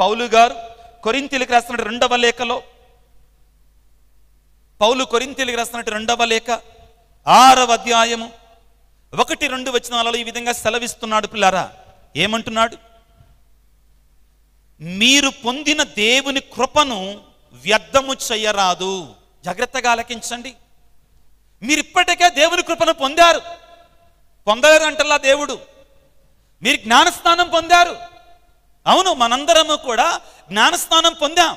పౌలు గారు కొరింథీయులకు రాస్తున్న రెండవ లేఖలో, పౌలు కొరింథీయులకు రాస్తున్నట్టు 2వ లేఖ 6వ అధ్యాయము 1-2 వచనాలలో ఈ విధంగా సెలవిస్తున్నాడు. పిల్లారా, ఏమంటున్నాడు? మీరు పొందిన దేవుని కృపను వ్యర్థము చెయ్యరాదు. జాగ్రత్తగా ఆలకించండి. మీరు ఇప్పటికే దేవుని కృపను పొందారు. పొందలేదు అంటల్లా దేవుడు. మీరు జ్ఞానస్నానం పొందారు. అవును, మనందరము కూడా జ్ఞానస్నానం పొందాం,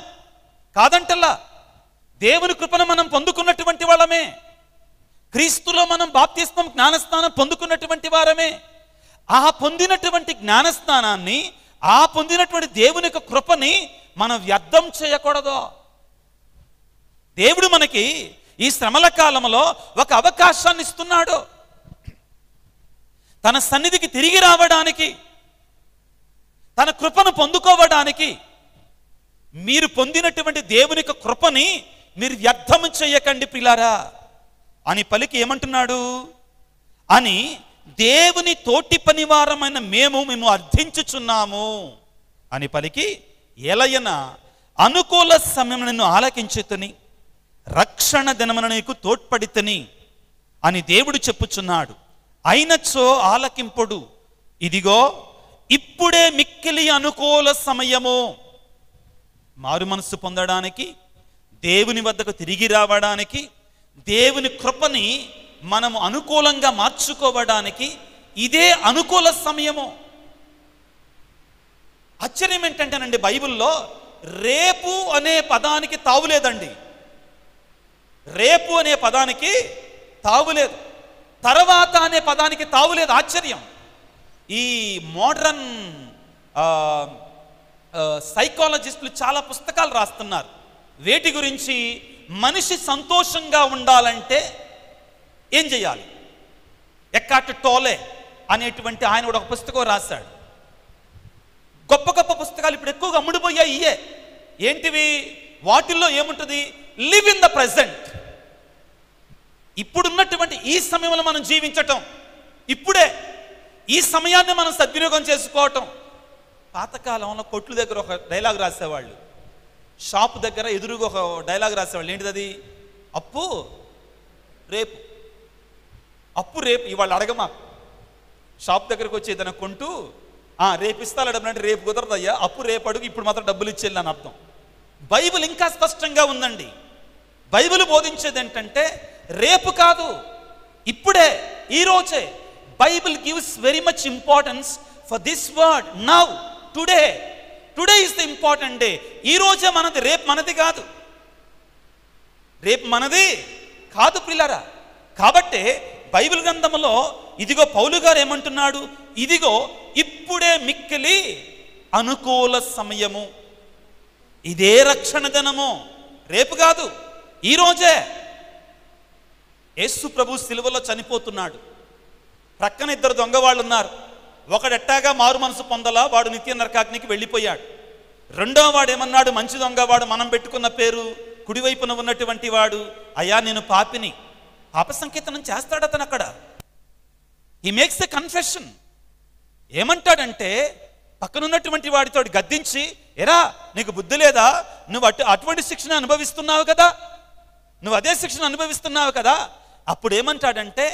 కాదంటల్లా. దేవుని కృపను మనం పొందుకున్నటువంటి వాళ్ళమే. క్రీస్తులో మనం బాప్తిస్మం జ్ఞానస్నానం పొందుకున్నటువంటి వారమే. ఆ పొందినటువంటి జ్ఞానస్నానాన్ని, ఆ పొందినటువంటి దేవుని యొక్క కృపని మనం వ్యర్థం చేయకూడదు. దేవుడు మనకి ఈ శ్రమల కాలంలో ఒక అవకాశాన్ని ఇస్తున్నాడు. తన సన్నిధికి తిరిగి రావడానికి, తన కృపను పొందుకోవడానికి. మీరు పొందినటువంటి దేవుని యొక్క కృపని మీరు వ్యర్థం చేయకండి ప్రియులారా అని పలికి ఏమంటున్నాడు? అని దేవుని తోటి పనివారమైన మేము అర్థించుచున్నాము అని పలికి, ఎలయన అనుకూల సమయం నిన్ను ఆలకించుతని, రక్షణ దినమున నీకు తోడ్పడితని అని దేవుడు చెప్పుచున్నాడు. అయినచో ఆలకింపుడు, ఇదిగో ఇప్పుడే మిక్కిలి అనుకూల సమయము. మారు మనస్సు పొందడానికి, దేవుని వద్దకు తిరిగి రావడానికి, దేవుని కృపని మనము అనుకూలంగా మార్చుకోవడానికి ఇదే అనుకూల సమయము. ఆశ్చర్యం ఏంటంటేనండి, బైబిల్లో రేపు అనే పదానికి తావులేదండి. రేపు అనే పదానికి తావులేదు, తర్వాత అనే పదానికి తావులేదు. ఆశ్చర్యం. ఈ మోడర్న్ సైకాలజిస్టులు చాలా పుస్తకాలు రాస్తున్నారు. వేటి గురించి? మనిషి సంతోషంగా ఉండాలంటే ఏం చేయాలి? ఎక్కార్ట్ టోలే అనేటువంటి ఆయన కూడా ఒక పుస్తకం రాశాడు. గొప్ప గొప్ప పుస్తకాలు ఇప్పుడు ఎక్కువగా అమ్ముడుపోయాయి. ఇయే ఏంటివి? వాటిల్లో ఏముంటుంది? Live in the present. ఇప్పుడున్నటువంటి ఈ సమయంలో మనం జీవించటం, ఇప్పుడే ఈ సమయాన్ని మనం సద్వినియోగం చేసుకోవటం. పాతకాలంలో కొట్లు దగ్గర ఒక డైలాగ్ రాసేవాళ్ళు, షాపు దగ్గర ఎదురుగా ఒక డైలాగ్ రాసేవాళ్ళు. ఏంటిది అది? అప్పు రేపు, అప్పు రేపు. ఇవాళ అడగమా, షాప్ దగ్గరకు వచ్చి ఏదైనా కొంటూ రేపు ఇస్తాను డబ్బులు, రేపు కుదరదయ్యా, అప్పు రేపు అడుగు, ఇప్పుడు మాత్రం డబ్బులు ఇచ్చేయాలి అని అర్థం. బైబిల్ ఇంకా స్పష్టంగా ఉందండి. బైబిల్ బోధించేది ఏంటంటే రేపు కాదు, ఇప్పుడే, ఈరోజే. Bible gives very much importance for this word now, today. Today is the important day. ఈరోజే మనది, రేపు మనది కాదు. రేపు మనది కాదు ప్రియులారా. కాబట్టే బైబిల్ గ్రంథంలో ఇదిగో పౌలు గారు ఏమంటున్నాడు? ఇదిగో ఇప్పుడే మిక్కిలి అనుకూల సమయము, ఇదే రక్షణ దినము. రేపు కాదు, ఈరోజే. యేసు ప్రభు సిలువలో చనిపోతున్నాడు. ప్రక్కన 2 దొంగవాళ్ళు ఉన్నారు. ఒకడెట్టాగా మారు మనసు పొందలా, వాడు నిత్య నరకాగ్నికి వెళ్ళిపోయాడు. రెండో వాడు ఏమన్నాడు? మంచి దొంగవాడు, మనం పెట్టుకున్న పేరు, కుడివైపున ఉన్నటువంటి వాడు, అయ్యా నేను పాపిని. పాప సంకీర్తనం చేస్తాడు అతను అక్కడ. He makes a confession. ఏమంటాడంటే పక్కనున్నటువంటి వాడితో గద్దించి, ఎరా నీకు బుద్ధి లేదా? నువ్వు అటువంటి శిక్షణ అనుభవిస్తున్నావు కదా, నువ్వు అదే శిక్షణ అనుభవిస్తున్నావు కదా. అప్పుడు ఏమంటాడంటే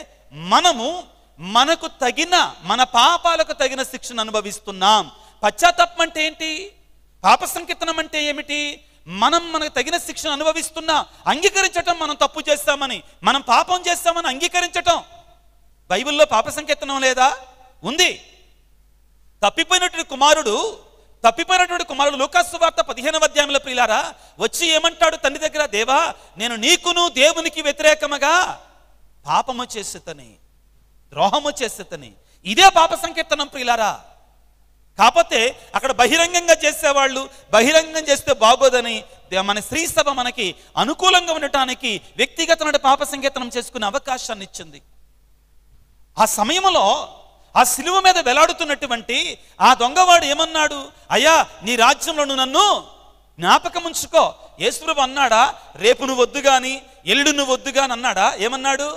మనకు తగిన, మన పాపాలకు తగిన శిక్షణ అనుభవిస్తున్నాం. పశ్చాత్తాపం అంటే ఏంటి? పాప సంకీర్తనం అంటే ఏమిటి? మనకు తగిన శిక్షణ అనుభవిస్తున్నా, అంగీకరించటం. మనం తప్పు చేస్తామని, మనం పాపం చేస్తామని అంగీకరించటం. బైబిల్లో పాప సంకీర్తనం లేదా? ఉంది. తప్పిపోయినటువంటి కుమారుడు లూకాసు వార్త 15వ అధ్యాయంలో ప్రియులారా వచ్చి ఏమంటాడు తండ్రి దగ్గర? దేవా, నేను నీకును దేవునికి వ్యతిరేకముగా పాపము చేసేతని, ద్రోహము చేసేతని. ఇదే పాప సంకీర్తనం ప్రియులారా. కాకపోతే అక్కడ బహిరంగంగా చేసేవాళ్ళు, బహిరంగం చేస్తే బాగోదని మన శ్రీ సభ మనకి అనుకూలంగా ఉండటానికి వ్యక్తిగతమైన పాప సంకీర్తనం చేసుకునే అవకాశాన్ని ఇచ్చింది. ఆ సమయంలో ఆ సిలువ మీద వెలాడుతున్నటువంటి ఆ దొంగవాడు ఏమన్నాడు? అయ్యా, నీ రాజ్యంలో నువ్వు నన్ను జ్ఞాపకం ఉంచుకో. యేసుప్రభు అన్నాడా రేపు నువ్వు వద్దు గాని, ఎల్లుడు నువ్వు వద్దు గాని అన్నాడా? ఏమన్నాడు?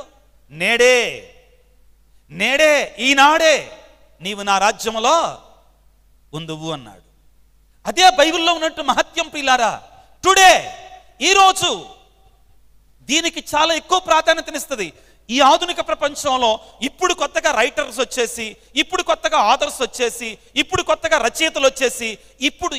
నేడే, ఈనాడే నీవు నా రాజ్యంలో ఉందువు అన్నాడు. అదే బైబిల్లో ఉన్నట్టు మహత్యం ప్రియులారా. టుడే, ఈరోజు దీనికి చాలా ఎక్కువ ప్రాధాన్యతనిస్తుంది. ఈ ఆధునిక ప్రపంచంలో ఇప్పుడు కొత్తగా రైటర్స్ వచ్చేసి, ఇప్పుడు కొత్తగా ఆథర్స్ వచ్చేసి, ఇప్పుడు కొత్తగా రచయితలు వచ్చేసి, ఇప్పుడు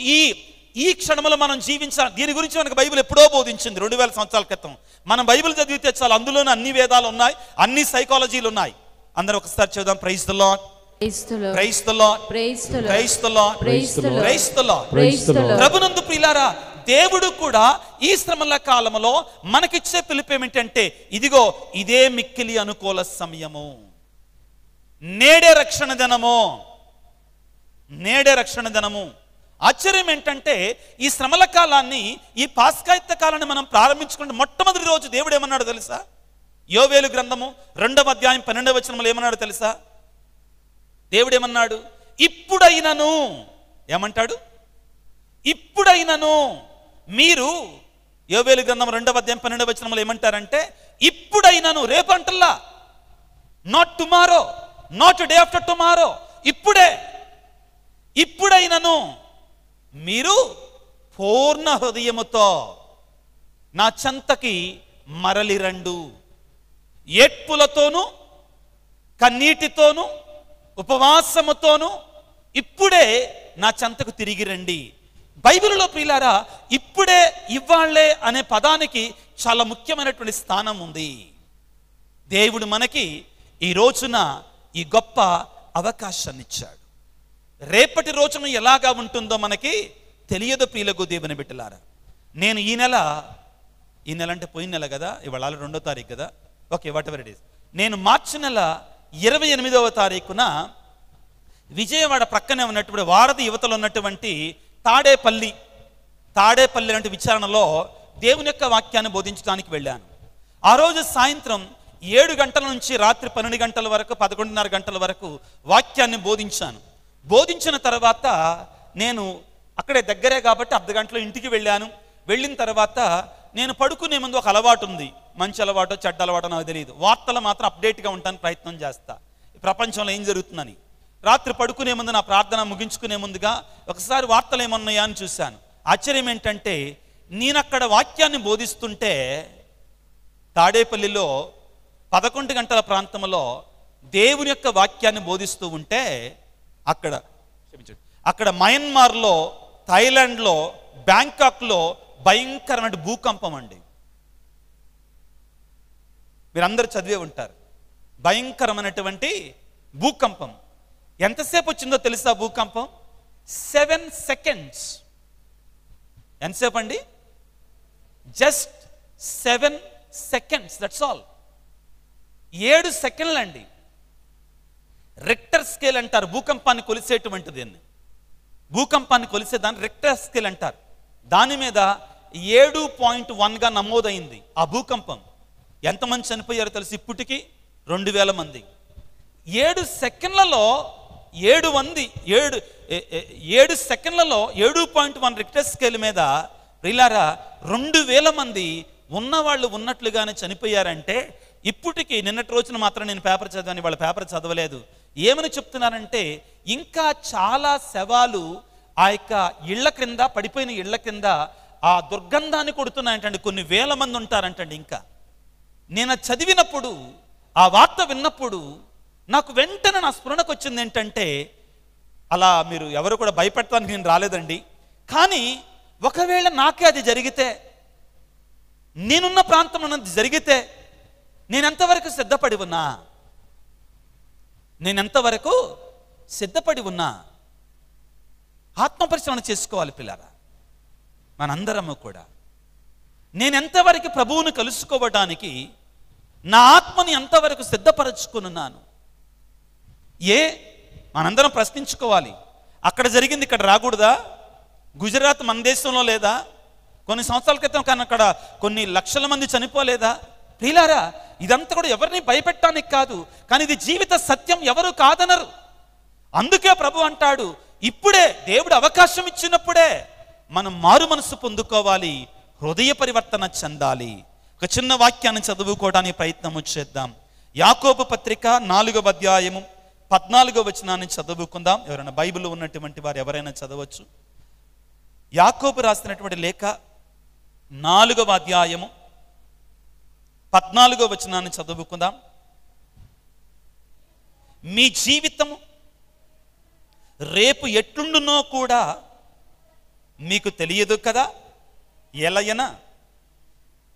ఈ క్షణంలో మనం జీవించాలి. దీని గురించి మనకు బైబిల్ ఎప్పుడో బోధించింది 2000 సంవత్సరాల క్రితం. మనం బైబిల్ చదివితే చాలు, అందులోనే అన్ని వేదాలు ఉన్నాయి, అన్ని సైకాలజీలు ఉన్నాయి. అందరూ ఒకసారి చదువుదాం. Praise the lord, praise the lord, praise the lord, praise the lord. ప్రభునందు ప్రియులారా, దేవుడు కూడా ఈ శ్రమల కాలంలో మనకిచ్చే పిలుపు ఏమిటంటే, ఇదిగో ఇదే మిక్కిలి అనుకూల సమయము, నేడే రక్షణ దినము, నేడే రక్షణ దినము. ఆశ్చర్యం ఏంటంటే, ఈ శ్రమల కాలాన్ని, ఈ పాస్కాయుత కాలాన్ని మనం ప్రారంభించుకుంటే మొట్టమొదటి రోజు దేవుడు ఏమన్నాడు తెలుసా? యోవేలు గ్రంథము 2వ అధ్యాయం 12వ వచనంలో ఏమన్నాడు తెలుసా? దేవుడు ఏమన్నాడు? ఇప్పుడైనను, ఏమంటాడు? ఇప్పుడైనను మీరు, యోవేలు గ్రంథం 2వ అధ్యాయం 12వ వచనంలో ఏమంటారంటే, ఇప్పుడైనను, రేపు అంటల్లా, not tomorrow, not day after tomorrow, ఇప్పుడే, ఇప్పుడైనను మీరు పూర్ణ హృదయముతో నా చెంతకి మరలిరండు, ఏడ్పులతోనూ కన్నీటితోనూ ఉపవాసముతోనూ ఇప్పుడే నా చెంతకు తిరిగి రండి. బైబిల్లో ప్రియులారా, ఇప్పుడే, ఇవ్వాళ్లే అనే పదానికి చాలా ముఖ్యమైనటువంటి స్థానం ఉంది. దేవుడు మనకి ఈ రోజున ఈ గొప్ప అవకాశాన్ని ఇచ్చాడు. రేపటి రోజున ఎలాగా ఉంటుందో మనకి తెలియదు ప్రియులకు దేవుని బిడ్డలారా. నేను ఈ నెల అంటే పోయిన నెల కదా, ఇవాళ 2వ తారీఖు కదా, okay, what ever it is, నేను మార్చి నెల 28వ తారీఖున విజయవాడ ప్రక్కనే ఉన్నటువంటి వారధి యువతలో ఉన్నటువంటి తాడేపల్లి లాంటి విచారణలో దేవుని యొక్క వాక్యాన్ని బోధించడానికి వెళ్ళాను. ఆ రోజు సాయంత్రం 7 గంటల నుంచి రాత్రి 12 గంటల వరకు, 11:30 గంటల వరకు వాక్యాన్ని బోధించాను. బోధించిన తర్వాత నేను అక్కడే దగ్గరే కాబట్టి అర్ధగంటలో ఇంటికి వెళ్ళాను. వెళ్ళిన తర్వాత నేను పడుకునే ముందు ఒక అలవాటు ఉంది, మంచి అలవాటో చెడ్డ అలవాటో నాకు తెలియదు. వార్తలు మాత్రం అప్డేట్గా ఉంటాను ప్రయత్నం చేస్తా, ప్రపంచంలో ఏం జరుగుతుందని. రాత్రి పడుకునే ముందు నా ప్రార్థన ముగించుకునే ముందుగా ఒకసారి వార్తలు ఏమన్నాయా అని చూశాను. ఆశ్చర్యం ఏంటంటే, నేను అక్కడ వాక్యాన్ని బోధిస్తుంటే తాడేపల్లిలో 11 గంటల ప్రాంతంలో దేవుని యొక్క వాక్యాన్ని బోధిస్తూ ఉంటే అక్కడ మయన్మార్లో, థాయిలాండ్లో, బ్యాంకాక్లో భయంకరమైన భూకంపం అండి. మీరందరూ చదివే ఉంటారు. భయంకరమైనటువంటి భూకంపం. ఎంతసేపు వచ్చిందో తెలుసా భూకంపం? 7 seconds. ఎంతసేపు అండి? Just 7 seconds, that's all. 7 సెకండ్లు అండి. రిక్టర్ స్కేల్ అంటారు భూకంపాన్ని కొలిసేటువంటిది. భూకంపాన్ని కొలిసేదాన్ని రిక్టర్ స్కేల్ అంటారు. దాని మీద 7.1గా నమోదైంది ఆ భూకంపం. ఎంతమంది చనిపోయారో తెలుసు? ఇప్పటికీ 2000 మంది. 7 సెకండ్లలో 7 సెకండ్లలో 7.1 రిక్టర్ స్కేల్ మీద ప్రియులారా 2000 మంది ఉన్నవాళ్ళు ఉన్నట్లుగానే చనిపోయారంటే, ఇప్పటికీ నిన్నటి రోజున మాత్రం నేను పేపర్ చదివాను, వాళ్ళ పేపర్ చదవలేదు. ఏమని చెప్తున్నారంటే, ఇంకా చాలా శవాలు ఆ యొక్క ఇళ్ల క్రింద, పడిపోయిన ఇళ్ల కింద ఆ దుర్గంధాన్ని కొడుతున్నాయంటండి. కొన్ని వేల మంది ఉంటారంటండి. ఇంకా నేను చదివినప్పుడు, ఆ వార్త విన్నప్పుడు నాకు వెంటనే నా స్ఫురణకు వచ్చింది ఏంటంటే, అలా మీరు ఎవరు కూడా భయపెడతానికి నేను రాలేదండి, కానీ ఒకవేళ నాకే అది జరిగితే, నేనున్న ప్రాంతంలో జరిగితే నేనెంతవరకు సిద్ధపడి ఉన్నా? నేనెంతవరకు సిద్ధపడి ఉన్నా? ఆత్మపరిశీలన చేసుకోవాలి పిల్లరా మనందరము కూడా. నేనెంతవరకు ప్రభువును కలుసుకోవడానికి నా ఆత్మని ఎంతవరకు సిద్ధపరచుకున్నాను? మనందరం ప్రశ్నించుకోవాలి. అక్కడ జరిగింది ఇక్కడ రాకూడదా? గుజరాత్ మన దేశంలో లేదా? కొన్ని సంవత్సరాల క్రితం కానీ అక్కడ కొన్ని లక్షల మంది చనిపోలేదా? ప్రియులారా, ఇదంతా కూడా ఎవరిని భయపెట్టడానికి కాదు, కానీ ఇది జీవిత సత్యం, ఎవరు కాదనరు. అందుకే ప్రభు అంటాడు, ఇప్పుడే దేవుడు అవకాశం ఇచ్చినప్పుడే మనం మారు మనసు పొందుకోవాలి, హృదయ పరివర్తన చెందాలి. ఒక చిన్న వాక్యాన్ని చదువుకోవడానికి ప్రయత్నం చేద్దాం. యాకోబు పత్రిక 4వ అధ్యాయము 14వ వచనాన్ని చదువుకుందాం. ఎవరైనా బైబిల్ ఉన్నటువంటి వారు ఎవరైనా చదవచ్చు. యాకోబు రాసినటువంటి లేఖ 4వ అధ్యాయము 14వ వచనాన్ని చదువుకుందాం. మీ జీవితము రేపు ఎట్లుండునో కూడా మీకు తెలియదు కదా. ఎలయన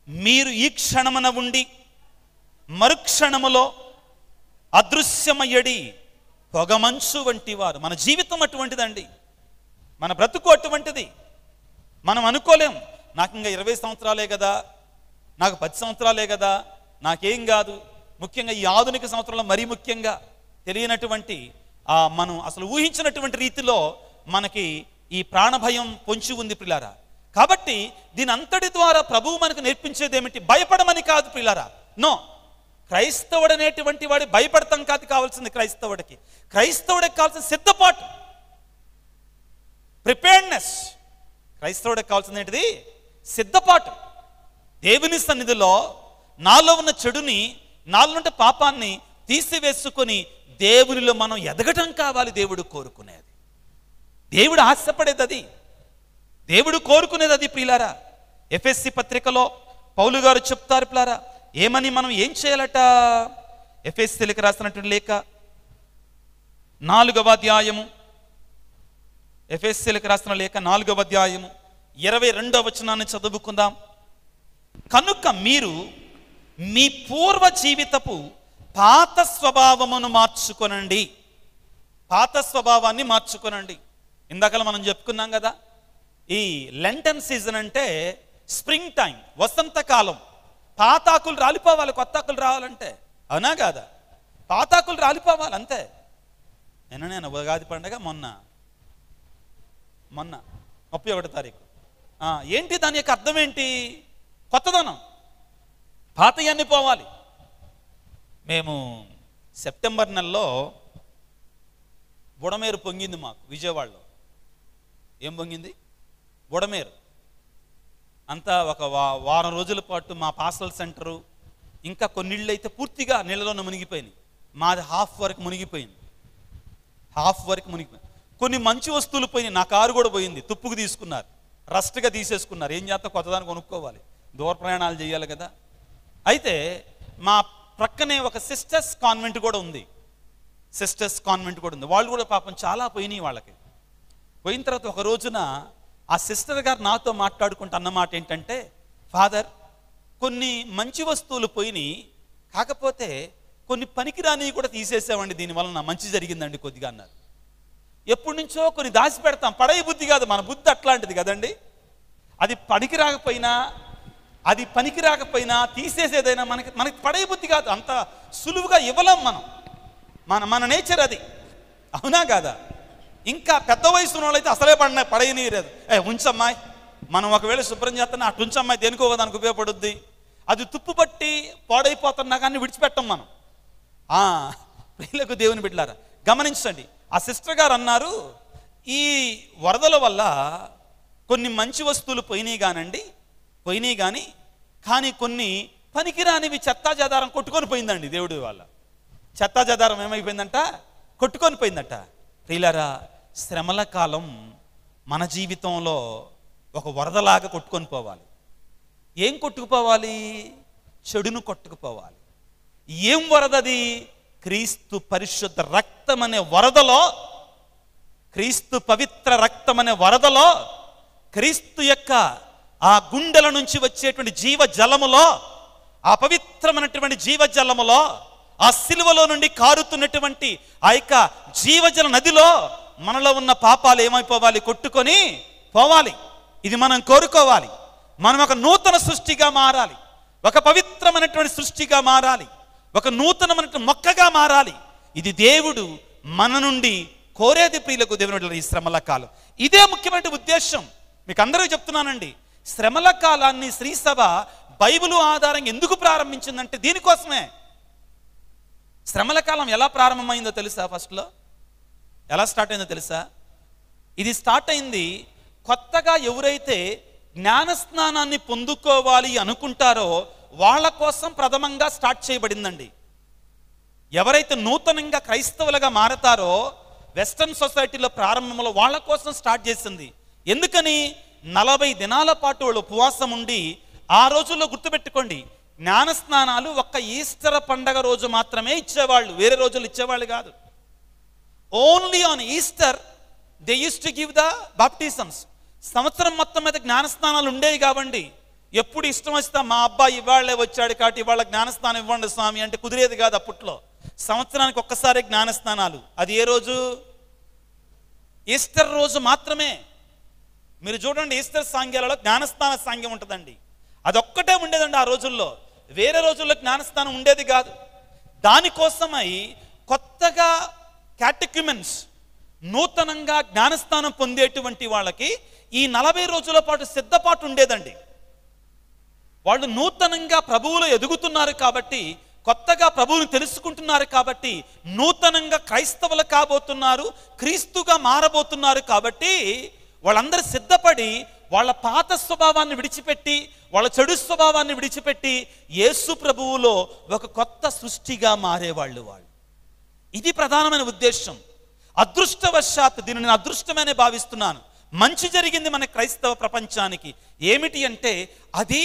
మీరు ఈ క్షణమున ఉండి మరుక్షణములో అదృశ్యమయ్యడి పొగమంచు వంటి వారు. మన జీవితం అటువంటిదండి, మన బ్రతుకు అటువంటిది. మనం అనుకోలేం, నాకు ఇంకా 20 సంవత్సరాలే కదా, నాకు 10 సంవత్సరాలే కదా, నాకేం కాదు. ముఖ్యంగా ఈ ఆధునిక సంవత్సరంలో మరీ ముఖ్యంగా తెలియనటువంటి మనం అసలు ఊహించినటువంటి రీతిలో మనకి ఈ ప్రాణభయం పొంచి ఉంది ప్రియులారా. కాబట్టి దీని అంతటి ద్వారా ప్రభువు మనకు నేర్పించేది ఏమిటి? భయపడమని కాదు ప్రియులారా. నో, క్రైస్తవుడు అనేటువంటి వాడి భయపడతాం కాదు కావాల్సింది. క్రైస్తవుడికి కావాల్సిన సిద్ధపాటు, ప్రిపేర్డ్నెస్. క్రైస్తవుడికి కావాల్సింది ఏంటిది? సిద్ధపాటు. దేవుని సన్నిధిలో నాలో ఉన్న చెడుని, నాలో ఉన్న పాపాన్ని తీసివేసుకొని దేవునిలో మనం ఎదగటం కావాలి. దేవుడు కోరుకునేది, దేవుడు ఆశపడేది అది, దేవుడు కోరుకునేది అది ప్రియులారా. ఎఫెసీ పత్రికలో పౌలు గారు చెప్తారు ప్రియులారా, ఏమని మనం ఏం చేయాలట? ఎఫెసీలకు రాసినటువంటి లేఖ 4వ అధ్యాయము, ఎఫెసీలకు రాసిన లేఖ 4వ అధ్యాయము 22వ వచనాన్ని చదువుకుందాం. కనుక మీరు మీ పూర్వ జీవితపు పాత స్వభావమును మార్చుకొనండి. పాత స్వభావాన్ని మార్చుకొనండి. ఇందాక మనం చెప్పుకున్నాం కదా, ఈ లెంటన్ సీజన్ అంటే స్ప్రింగ్ టైం, వసంతకాలం. పాతాకులు రాలిపోవాలి, కొత్త ఆకులు రావాలంటే. అవునా కాదా? పాతాకులు రాలిపోవాలి అంతే. నేను ఉగాది పండుగ మొన్న 31వ తారీఖు. ఏంటి దాని యొక్క అర్థం ఏంటి? కొత్తదనం, పాతయన్నీ పోవాలి. మేము సెప్టెంబర్ నెలలో బుడమేరు పొంగింది మాకు విజయవాడలో. ఏం పొంగింది? బుడమేరు. అంతా ఒక వారం రోజుల పాటు మా పాస్టల్ సెంటరు, ఇంకా కొన్ని ఇళ్ళు అయితే పూర్తిగా నీళ్ళలోనే మునిగిపోయినాయి. మాది హాఫ్ వరకు మునిగిపోయింది. కొన్ని మంచి వస్తువులు పోయినాయి. నా కారు కూడా పోయింది, తుప్పుకు తీసుకున్నారు, రస్ట్గా తీసేసుకున్నారు. ఏం చేస్తా, కొత్తదాన్ని కొనుక్కోవాలి, దూర ప్రయాణాలు చేయాలి కదా. అయితే మా ప్రక్కనే ఒక సిస్టర్స్ కాన్వెంట్ కూడా ఉంది. వాళ్ళు కూడా పాపం చాలా పోయినాయి వాళ్ళకి. పోయిన తర్వాత ఒక రోజున ఆ సిస్టర్ గారు నాతో మాట్లాడుకుంటూ అన్నమాట ఏంటంటే, ఫాదర్, కొన్ని మంచి వస్తువులు పోయినాయి, కాకపోతే కొన్ని పనికిరాని కూడా తీసేసామండి, దీనివల్ల మంచి జరిగిందండి కొద్దిగా అన్నారు. ఎప్పటి నుంచో కొన్ని దాచి పెడతాం, పడయ బుద్ధి కాదు, మన బుద్ధి అట్లాంటిది కదండి. అది పనికి రాకపోయినా తీసేసేదైనా మనకి పడయ బుద్ధి కాదు, అంత సులువుగా ఇవ్వలేం మన నేచర్ అది. అవునా కాదా? ఇంకా పెద్ద వయసు ఉన్న వాళ్ళైతే అసలే పడయనీయలేదు. ఉంచమ్మాయి, మనం ఒకవేళ శుభ్రం చేస్తున్నా అటు ఉంచమ్మాయి, దేనికో దానికి ఉపయోగపడుద్ది. అది తుప్పు పట్టి పాడైపోతున్నా కానీ విడిచిపెట్టం మనం. ప్రియులకు దేవుని బిడ్డలారా గమనించండి. ఆ సిస్టర్ గారు అన్నారు, ఈ వరదల వల్ల కొన్ని మంచి వస్తువులు పోయినాయి కానీ కొన్ని పనికిరానివి చెత్తా చెదారం కొట్టుకొని పోయిందండి. దేవుడి వల్ల చెత్తా చెదారం ఏమైపోయిందంట? కొట్టుకొని పోయిందట. ప్రియులారా, శ్రమల కాలం మన జీవితంలో ఒక వరదలాగా కొట్టుకొని పోవాలి. ఏం కొట్టుకుపోవాలి? చెడును కొట్టుకుపోవాలి. ఏం వరదది? క్రీస్తు పరిశుద్ధ రక్తం అనే వరదలో, క్రీస్తు పవిత్ర రక్తం అనే వరదలో, క్రీస్తు యొక్క ఆ గుండెల నుంచి వచ్చేటువంటి జీవజలములో, ఆ పవిత్రమైనటువంటి జీవజలములో, ఆ సిలువలో నుండి కారుతున్నటువంటి ఆ యొక్క జీవజల నదిలో మనలో ఉన్న పాపాలు ఏమైపోవాలి? కొట్టుకొని పోవాలి. ఇది మనం కోరుకోవాలి. మనం ఒక నూతన సృష్టిగా మారాలి, ఒక పవిత్రమైనటువంటి సృష్టిగా మారాలి, ఒక నూతనమైనటువంటి మొక్కగా మారాలి. ఇది దేవుడు మన నుండి కోరేది. ప్రియులకు దేవుని ఈ శ్రమల కాలం ఇదే ముఖ్యమైన ఉద్దేశం. మీకు అందరికీ చెప్తున్నానండి, శ్రమల కాలాన్ని శ్రీసభ బైబిలు ఆధారంగా ఎందుకు ప్రారంభించిందంటే దీనికోసమే. శ్రమల కాలం ఎలా ప్రారంభమైందో తెలుసా? ఫస్ట్లో ఎలా స్టార్ట్ అయిందో తెలుసా? ఇది స్టార్ట్ అయింది కొత్తగా ఎవరైతే జ్ఞానస్నానాన్ని పొందుకోవాలి అనుకుంటారో వాళ్ళ కోసం ప్రథమంగా స్టార్ట్ చేయబడిందండి. ఎవరైతే నూతనంగా క్రైస్తవులుగా మారతారో వెస్టర్న్ సొసైటీలో ప్రారంభంలో వాళ్ళ కోసం స్టార్ట్ చేసింది. ఎందుకని 40 దినాల పాటు వాళ్ళు ఉపవాసం ఉండి, ఆ రోజుల్లో గుర్తుపెట్టుకోండి, జ్ఞానస్నానాలు ఒక్క ఈస్టర్ పండగ రోజు మాత్రమే ఇచ్చేవాళ్ళు, వేరే రోజులు ఇచ్చేవాళ్ళు కాదు. Only on Easter they used to give the baptisms. సంవత్సరం మొత్తం మీద జ్ఞానస్నానాలు ఉండేవి కావండి. ఎప్పుడు ఇష్టం వస్తే మా అబ్బాయి ఇవాళ్లే వచ్చాడు కాబట్టి ఇవాళ జ్ఞానస్నానం ఇవ్వండి స్వామి అంటే కుదిరేది కాదు అప్పట్లో. సంవత్సరానికి ఒక్కసారి జ్ఞానస్నానాలు. అది ఏ రోజు? ఈస్టర్ రోజు మాత్రమే. మీరు చూడండి, ఈస్టర్ సాంగ్యాలలో జ్ఞానస్నాన సాంగ్యం ఉంటుందండి. అదొక్కటే ఉండేదండి ఆ రోజుల్లో. వేరే రోజుల్లో జ్ఞానస్నానం ఉండేది కాదు. దానికోసమై కొత్తగా క్యాటెక్యుమెన్స్, నూతనంగా జ్ఞానస్నానం పొందేటువంటి వాళ్ళకి ఈ 40 రోజుల పాటు సిద్ధపాటు ఉండేదండి. వాళ్ళు నూతనంగా ప్రభువులో ఎదుగుతున్నారు కాబట్టి, కొత్తగా ప్రభువుని తెలుసుకుంటున్నారు కాబట్టి, నూతనంగా క్రైస్తవులు కాబోతున్నారు, క్రీస్తుగా మారబోతున్నారు కాబట్టి వాళ్ళందరూ సిద్ధపడి వాళ్ళ పాత స్వభావాన్ని విడిచిపెట్టి, వాళ్ళ చెడు స్వభావాన్ని విడిచిపెట్టి యేసు ప్రభువులో ఒక కొత్త సృష్టిగా మారేవాళ్ళు వాళ్ళు. ఇది ప్రధానమైన ఉద్దేశం. అదృష్టవశాత్తు దీన్ని నేను అదృష్టమనే భావిస్తున్నాను. మంచి జరిగింది మన క్రైస్తవ ప్రపంచానికి. ఏమిటి అంటే, అది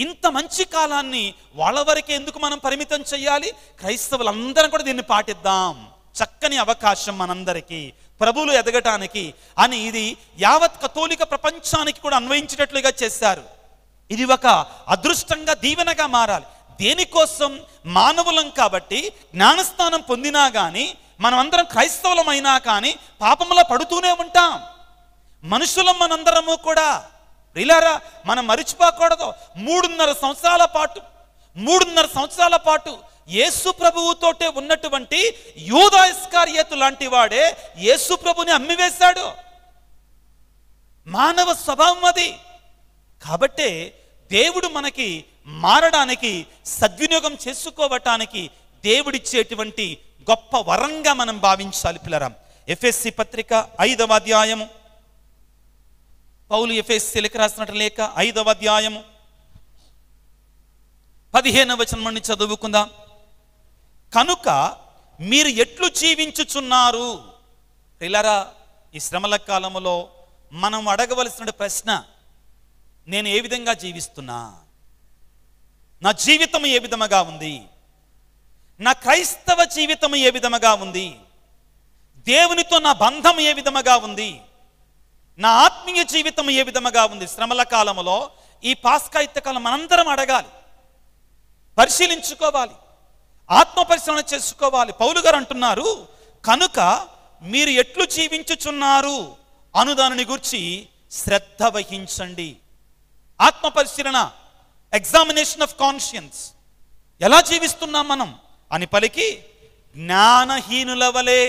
ఇంత మంచి కాలాన్ని వాళ్ళ వరకే ఎందుకు మనం పరిమితం చేయాలి? క్రైస్తవులందరం కూడా దీన్ని పాటిద్దాం. చక్కని అవకాశం మనందరికీ ప్రభువులు ఎదగటానికి అని ఇది యావత్ కథోలిక ప్రపంచానికి కూడా అన్వయించేటట్లుగా చేశారు. ఇది ఒక అదృష్టంగా, దీవెనగా మారాలి. దేనికోసం? మానవులం కాబట్టి జ్ఞానస్నానం పొందినా కానీ, మనం అందరం క్రైస్తవులమైనా కానీ పాపంలో పడుతూనే ఉంటాం. మనుషులం మనందరము కూడా. ప్రియులారా, మనం మరిచిపోకూడదు. 3.5 సంవత్సరాల పాటు యేసు ప్రభువుతోటే ఉన్నటువంటి యూదా ఇస్కరియోతు లాంటి వాడే యేసు ప్రభుని అమ్మివేశాడు. మానవ స్వభావం అది. కాబట్టే దేవుడు మనకి మారడానికి, సద్వినియోగం చేసుకోవటానికి దేవుడిచ్చేటువంటి గొప్ప వరంగా మనం భావించాలి పిల్లరా. ఎఫెసీ పత్రిక 5వ అధ్యాయము, పౌలు ఎఫెసీలకు రాసినట్టు లేఖ 5వ అధ్యాయము 15వ వచనం నుండి చదువుకుందాం. కనుక మీరు ఎట్లు జీవించుచున్నారు? పిల్లరా, ఈ శ్రమల కాలంలో మనం అడగవలసిన ప్రశ్న, నేను ఏ విధంగా జీవిస్తున్నా? నా జీవితం ఏ విధముగా ఉంది? నా క్రైస్తవ జీవితం ఏ విధముగా ఉంది? దేవునితో నా బంధం ఏ విధముగా ఉంది? నా ఆత్మీయ జీవితం ఏ విధముగా ఉంది? శ్రమల కాలంలో, ఈ పాస్కాయుత కాలం మనందరం అడగాలి, పరిశీలించుకోవాలి, ఆత్మ పరిశీలన చేసుకోవాలి. పౌలు గారు అంటున్నారు, కనుక మీరు ఎట్లు జీవించుచున్నారు అను దానిని గురించి శ్రద్ధ వహించండి. ఆత్మ పరిశీలన, ఎగ్జామినేషన్ ఆఫ్ కాన్షియన్స్. ఎలా జీవిస్తున్నాం మనం అని పలికి, జ్ఞానహీనుల వలె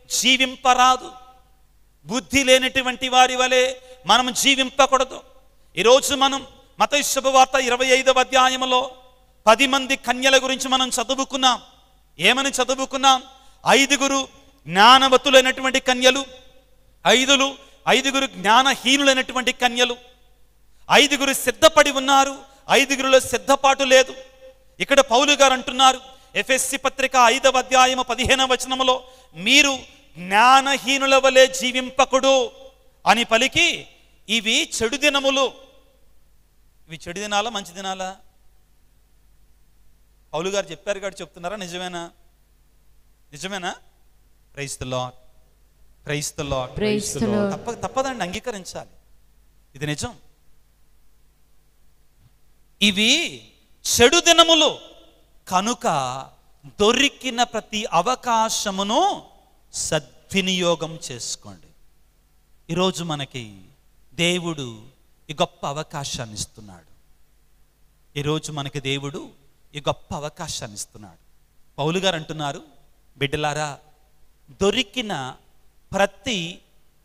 జీవింపరాదు, బుద్ధి లేనటువంటి వారి వలె మనం జీవింపకూడదు. ఈరోజు మనం మత్తయి శుభవార్త 25వ అధ్యాయంలో 10 మంది కన్యల గురించి మనం చదువుకున్నాం. ఏమని చదువుకున్నాం? 5 జ్ఞానవతులైనటువంటి కన్యలు, 5 జ్ఞానహీనులైనటువంటి కన్యలు. 5 సిద్ధపడి ఉన్నారు, 5లో సిద్ధపాటు లేదు. ఇక్కడ పౌలు గారు అంటున్నారు, ఎఫెసీ పత్రిక 5వ అధ్యాయము 15వ వచనములో, మీరు జ్ఞానహీనుల వలె జీవింపకుడు అని పలికి, ఇవి చెడు దినములు. ఇవి చెడు దినాలా, మంచి దినాలా? పౌలు గారు చెప్పారు కాబట్టి చెప్తున్నారా? నిజమేనా? Praise the lord, praise the lord. తప్పదండి, అంగీకరించాలి, ఇది నిజం. ఇవి చెడు దినములు కనుక దొరికిన ప్రతి అవకాశమును సద్వినియోగం చేసుకోండి. ఈరోజు మనకి దేవుడు ఈ గొప్ప అవకాశాన్ని ఇస్తున్నాడు. ఈరోజు మనకి దేవుడు ఈ గొప్ప అవకాశాన్ని ఇస్తున్నాడు. పౌలు గారు అంటున్నారు, బిడ్డలారా, దొరికిన ప్రతి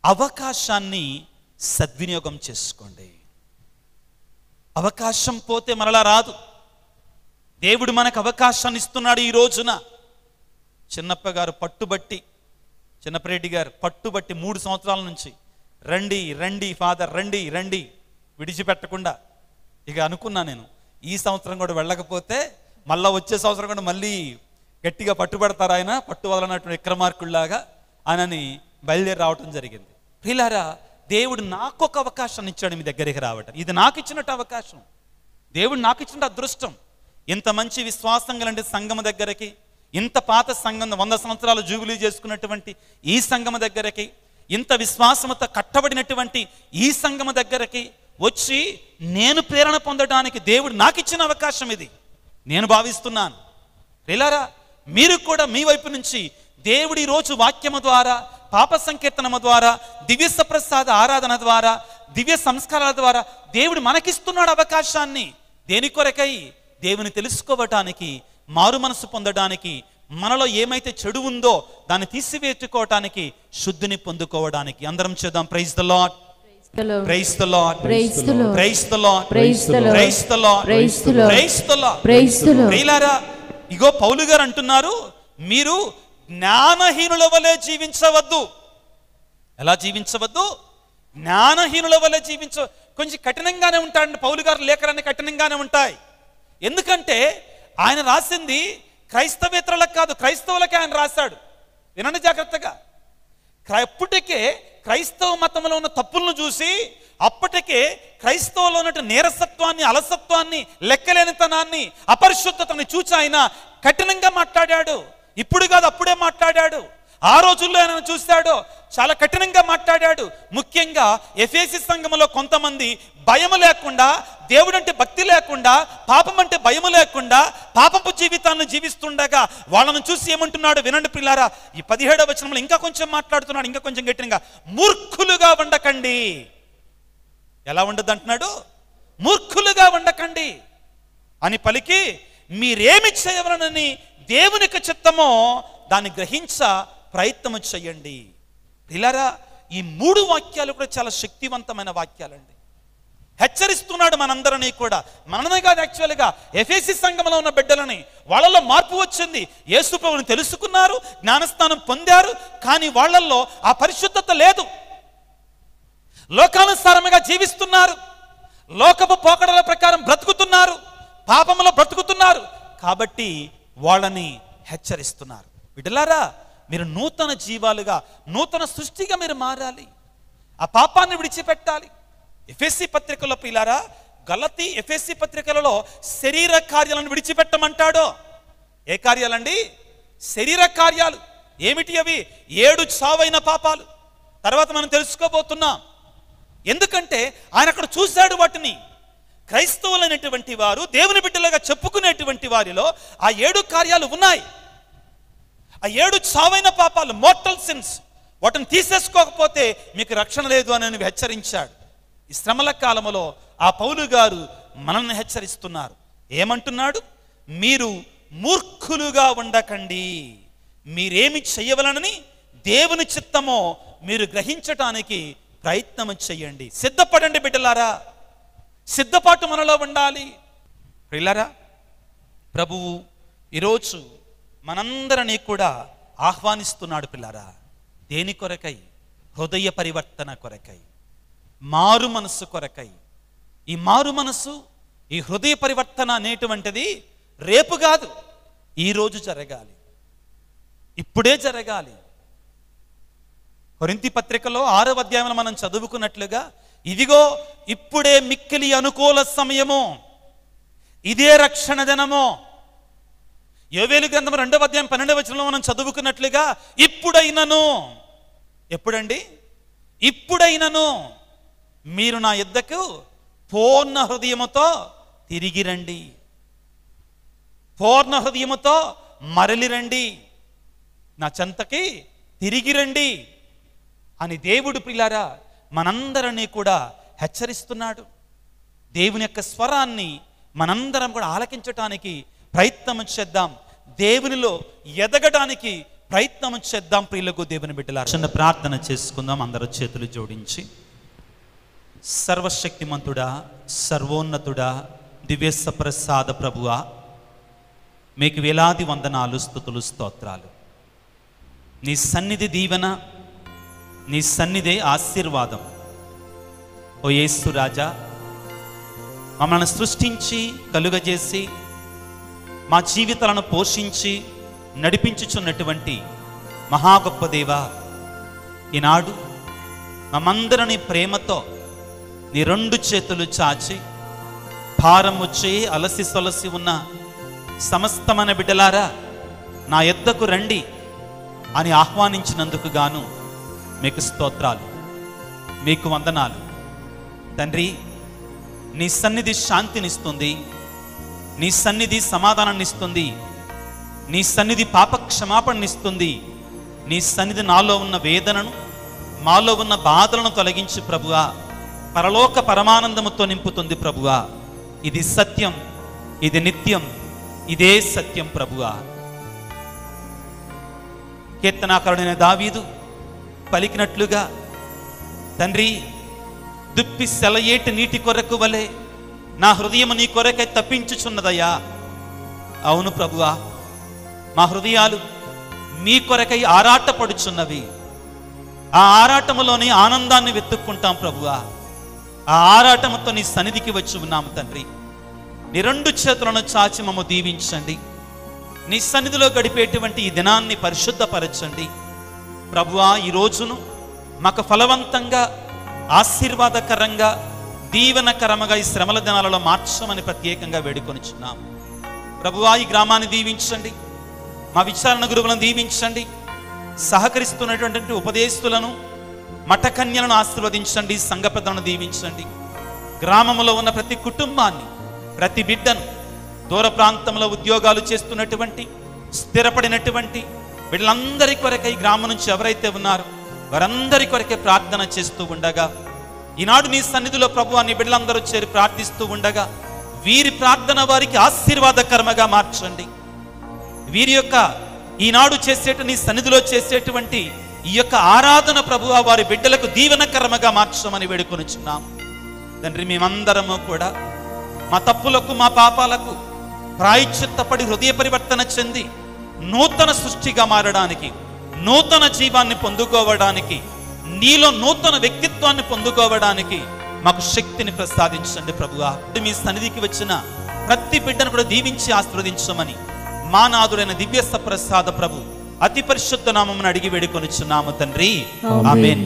అవకాశాన్ని సద్వినియోగం చేసుకోండి. అవకాశం పోతే మరలా రాదు. దేవుడు మనకు అవకాశాన్ని ఇస్తున్నాడు. ఈ రోజున చిన్నప్ప గారు పట్టుబట్టి, చిన్నప్పరెడ్డి గారు పట్టుబట్టి 3 సంవత్సరాల నుంచి రండి ఫాదర్ రండి విడిచిపెట్టకుండా, ఇక అనుకున్నా నేను, ఈ సంవత్సరం కూడా వెళ్ళకపోతే మళ్ళా వచ్చే సంవత్సరం కూడా మళ్ళీ గట్టిగా పట్టుబడతారు ఆయన, పట్టు వదలనటువంటి విక్రమార్కుల్లాగా అని బయలుదేరి రావటం జరిగింది. ప్రియులారా, దేవుడు నాకు ఒక అవకాశాన్ని ఇచ్చాడు మీ దగ్గరికి రావటం. ఇది నాకు ఇచ్చినట్టు అవకాశం, దేవుడు నాకు ఇచ్చిన అదృష్టం. ఇంత మంచి విశ్వాసం గలంటే సంఘం దగ్గరికి, ఇంత పాత సంఘం 100 సంవత్సరాలు జూబిలీ చేసుకున్నటువంటి ఈ సంఘం దగ్గరికి, ఇంత విశ్వాసంతో కట్టబడినటువంటి ఈ సంఘం దగ్గరికి వచ్చి నేను ప్రేరణ పొందడానికి దేవుడు నాకు ఇచ్చిన అవకాశం ఇది నేను భావిస్తున్నాను. ప్రియులారా, మీరు కూడా మీ వైపు నుంచి దేవుడు ఈరోజు వాక్యము ద్వారా, పాప సంకీర్తనము ద్వారా, దివ్య సప్రసాద ఆరాధన ద్వారా, దివ్య సంస్కారాల ద్వారా దేవుడు మనకిస్తున్నాడు అవకాశాన్ని. దేని కొరకై? దేవుని తెలుసుకోవటానికి, మారు మనసు పొందడానికి, మనలో ఏమైతే చెడు ఉందో దాన్ని తీసివేసుకోవటానికి, శుద్ధిని పొందుకోవడానికి. అందరం చేద్దాం. Praise the lord, praise the lord, praise the lord, praise the lord, praise the lord, praise the lord, praise the lord, praise the lord, praise the lord. ప్రియులారా, ఇగో పౌలు గారు అంటున్నారు, మీరు జ్ఞానహీనుల వలె జీవించవద్దు. ఎలా జీవించవద్దు? జ్ఞానహీనుల వలె కొంచెం కఠినంగానే ఉంటాడండి పౌలు గారు లేఖలన్నీ కఠినంగానే ఉంటాయి. ఎందుకంటే ఆయన రాసింది క్రైస్తవేతరులకు కాదు, క్రైస్తవులకే ఆయన రాశాడు. వినండి జాగ్రత్తగా. అప్పటికే క్రైస్తవ మతంలో ఉన్న తప్పులను చూసి, అప్పటికే క్రైస్తవులో ఉన్న నీరసత్వాన్ని, అలసత్వాన్ని, లెక్కలేనితనాన్ని, అపరిశుద్ధతని చూసి ఆయన కఠినంగా మాట్లాడాడు. ఇప్పుడు కాదు, అప్పుడే మాట్లాడాడు. ఆ రోజుల్లో ఆయన చూశాడు, చాలా కఠినంగా మాట్లాడాడు. ముఖ్యంగా ఎఫెసీ సంఘములో కొంతమంది భయం లేకుండా, దేవుడు అంటే భక్తి లేకుండా, పాపం అంటే భయం లేకుండా పాపపు జీవితాలను జీవిస్తుండగా వాళ్ళను చూసి ఏమంటున్నాడు వినండి ప్రియులారా. ఈ 17వ వచనంలో ఇంకా కొంచెం మాట్లాడుతున్నాడు, ఇంకా కొంచెం గట్టిగా, మూర్ఖులుగా ఉండకండి. ఎలా ఉండదు అంటున్నాడు? మూర్ఖులుగా ఉండకండి అని పలికి, మీరేమి చేయవలనని దేవుని యొక్క చిత్తమో దాన్ని గ్రహించ ప్రయత్నం చెయ్యండి. ప్రియులారా, ఈ 3 వాక్యాలు కూడా చాలా శక్తివంతమైన వాక్యాలండి. హెచ్చరిస్తున్నాడు మనందరినీ కూడా, మనమే కాదు, యాక్చువల్గా ఎఫెసీ సంఘంలో ఉన్న బిడ్డలని. వాళ్ళలో మార్పు వచ్చింది, యేసు ప్రభువుని తెలుసుకున్నారు, జ్ఞానస్నానం పొందారు, కానీ వాళ్ళల్లో ఆ పరిశుద్ధత లేదు. లోకానుసారముగా జీవిస్తున్నారు, లోకపు పోకడల ప్రకారం బ్రతుకుతున్నారు, పాపంలో బ్రతుకుతున్నారు. కాబట్టి వాళ్ళని హెచ్చరిస్తున్నారు. బిడ్డలారా, మీరు నూతన జీవాలుగా, నూతన సృష్టిగా మీరు మారాలి. ఆ పాపాన్ని విడిచిపెట్టాలి. ఎఫెసీ పత్రికలో ప్రియులారా, గలతీ ఎఫెసీ పత్రికలలో శరీర కార్యాలను విడిచిపెట్టమంటాడో. ఏ కార్యాలండి? శరీర కార్యాలు. ఏమిటి అవి? 7 చావైన పాపాలు. తర్వాత మనం తెలుసుకోబోతున్నాం. ఎందుకంటే ఆయన అక్కడ చూశాడు వాటిని. క్రైస్తవులైనటువంటి వారు, దేవుని బిడ్డలుగా చెప్పుకునేటువంటి వారిలో ఆ 7 కార్యాలు ఉన్నాయి. ఆ 7 చావైన పాపాలు, మోర్టల్ సిన్స్. వాటిని తీసేసుకోకపోతే మీకు రక్షణ లేదు అని హెచ్చరించాడు. ఈ శ్రమల కాలంలో ఆ పౌలు గారు మనల్ని హెచ్చరిస్తున్నారు. ఏమంటున్నాడు? మీరు మూర్ఖులుగా ఉండకండి. మీరేమి చేయవలనని దేవుని చిత్తమో మీరు గ్రహించటానికి ప్రయత్నం చెయ్యండి. సిద్ధపడండి బిడ్డలారా, సిద్ధపాటు మనలో ఉండాలి. ప్రియులారా, ప్రభువు ఈరోజు మనందరినీ కూడా ఆహ్వానిస్తున్నాడు. పిల్లారా, దేని కొరకై? హృదయ పరివర్తన కొరకై, మారు మనస్సు కొరకై. ఈ మారు మనస్సు, ఈ హృదయ పరివర్తన అనేటువంటిది రేపు కాదు, ఈరోజు జరగాలి, ఇప్పుడే జరగాలి. కొరింథీ పత్రికలో 6వ అధ్యాయంలో మనం చదువుకున్నట్లుగా, ఇదిగో ఇప్పుడే మిక్కిలి అనుకూల సమయము, ఇదే రక్షణ దినము. యోవేలు గ్రంథం 2వ అధ్యాయం 12వ వచనంలో మనం చదువుకున్నట్లుగా, ఇప్పుడైనను. ఎప్పుడండి? ఇప్పుడైనను మీరు నా యొద్దకు పూర్ణ హృదయముతో తిరిగి రండి, పూర్ణ హృదయముతో మరలి రండి, నా చెంతకి తిరిగి రండి అని దేవుడు ప్రియులారా మనందరినీ కూడా హెచ్చరిస్తున్నాడు. దేవుని యొక్క స్వరాన్ని మనందరం కూడా ఆలకించటానికి ప్రయత్నం చేద్దాం. దేవునిలో ఎదగడానికి ప్రయత్నం చేద్దాం. ప్రియులకు దేవుని బిడ్డలారా, చిన్న ప్రార్థన చేసుకుందాం. అందరూ చేతులు జోడించి. సర్వశక్తిమంతుడా, సర్వోన్నతుడా, దివ్య ప్రసాద ప్రభువా, మీకు వేలాది వందనాలు, స్తుతులు, స్తోత్రాలు. నీ సన్నిధి దీవెన, నీ సన్నిధి ఆశీర్వాదం. ఓ యేసు రాజా, మమ్మల్ని సృష్టించి కలుగజేసి మా జీవితాలను పోషించి నడిపించుచున్నటువంటి మహా గొప్ప దేవా, ఈనాడు మమ్మందరిని ప్రేమతో నీ 2 చేతులు చాచి భారము చేయి అలసి సొలసి ఉన్న సమస్తమైన బిడ్డలారా నా యొద్దకు రండి అని ఆహ్వానించినందుకు గాను మీకు స్తోత్రాలు, మీకు వందనాలు తండ్రి. నీ సన్నిధి శాంతినిస్తుంది, నీ సన్నిధి సమాధానాన్ని ఇస్తుంది, నీ సన్నిధి పాప క్షమాపణనిస్తుంది. నీ సన్నిధి నాలో ఉన్న వేదనను, మాలో ఉన్న బాధలను తొలగించి ప్రభువా పరలోక పరమానందముతో నింపుతుంది ప్రభువా. ఇది సత్యం, ఇది నిత్యం, ఇదే సత్యం ప్రభువా. కీర్తనాకారుడైన దావీదు పలికినట్లుగా తండ్రి, దుప్పి సెలయేటి నీటి కొరకు వలె నా హృదయము నీ కొరకై తప్పించుచున్నదయ్యా. అవును ప్రభువా, మా హృదయాలు మీ కొరకై ఆరాటపడుచున్నవి. ఆ ఆరాటములోని ఆనందాన్ని వెతుక్కుంటాం ప్రభువా. ఆ ఆరాటముతో నీ సన్నిధికి వచ్చి ఉన్నాము తండ్రి. నీ 2 చేతులను చాచి మమ్మ దీవించండి. నీ సన్నిధిలో గడిపేటువంటి ఈ దినాన్ని పరిశుద్ధపరచండి ప్రభువా. ఈ రోజును మాకు ఫలవంతంగా, ఆశీర్వాదకరంగా, దీవెనకరముగా ఈ శ్రమల దినాలలో మార్చమని ప్రత్యేకంగా వేడుకొనిచున్నాము ప్రభువా. ఈ గ్రామాన్ని దీవించండి, మా విచారణ గురువులను దీవించండి, సహకరిస్తున్నటువంటి ఉపదేశులను, మఠకన్యలను ఆశీర్వదించండి, సంఘ పెద్దలను దీవించండి. గ్రామంలో ఉన్న ప్రతి కుటుంబాన్ని, ప్రతి బిడ్డను, దూర ప్రాంతంలో ఉద్యోగాలు చేస్తున్నటువంటి, స్థిరపడినటువంటి వీళ్ళందరి కొరకై గ్రామం నుంచి ఎవరైతే ఉన్నారో వారందరి కొరకే ప్రార్థన చేస్తూ ఉండగా, ఈనాడు నీ సన్నిధిలో ప్రభువా నీ బిడ్డలందరూ చేరి ప్రార్థిస్తూ ఉండగా వీరి ప్రార్థన వారికి ఆశీర్వాదకరముగా మార్చండి. వీరి యొక్క ఈనాడు నీ సన్నిధిలో చేసేటువంటి ఈ యొక్క ఆరాధన ప్రభువా వారి బిడ్డలకు దీవెనకరముగా మార్చమని వేడుకొనిచున్నాం తండ్రి. మేమందరము కూడా మా తప్పులకు, మా పాపాలకు ప్రాయశ్చిత్తపడి హృదయ పరివర్తన చెంది నూతన సృష్టిగా మారడానికి, నూతన జీవాన్ని పొందుకోవడానికి, నీలో నూతన వ్యక్తిత్వాన్ని పొందుకోవడానికి మాకు శక్తిని ప్రసాదించండి ప్రభువా. మీ సన్నిధికి వచ్చిన ప్రతి బిడ్డను కూడా దీవించి ఆశీర్వదించమని మా నాథుడైన దివ్య సప్రసాద ప్రభు అతి పరిశుద్ధ నామమున అడిగి వేడుకొనిచున్నాము తండ్రి. ఆమేన్.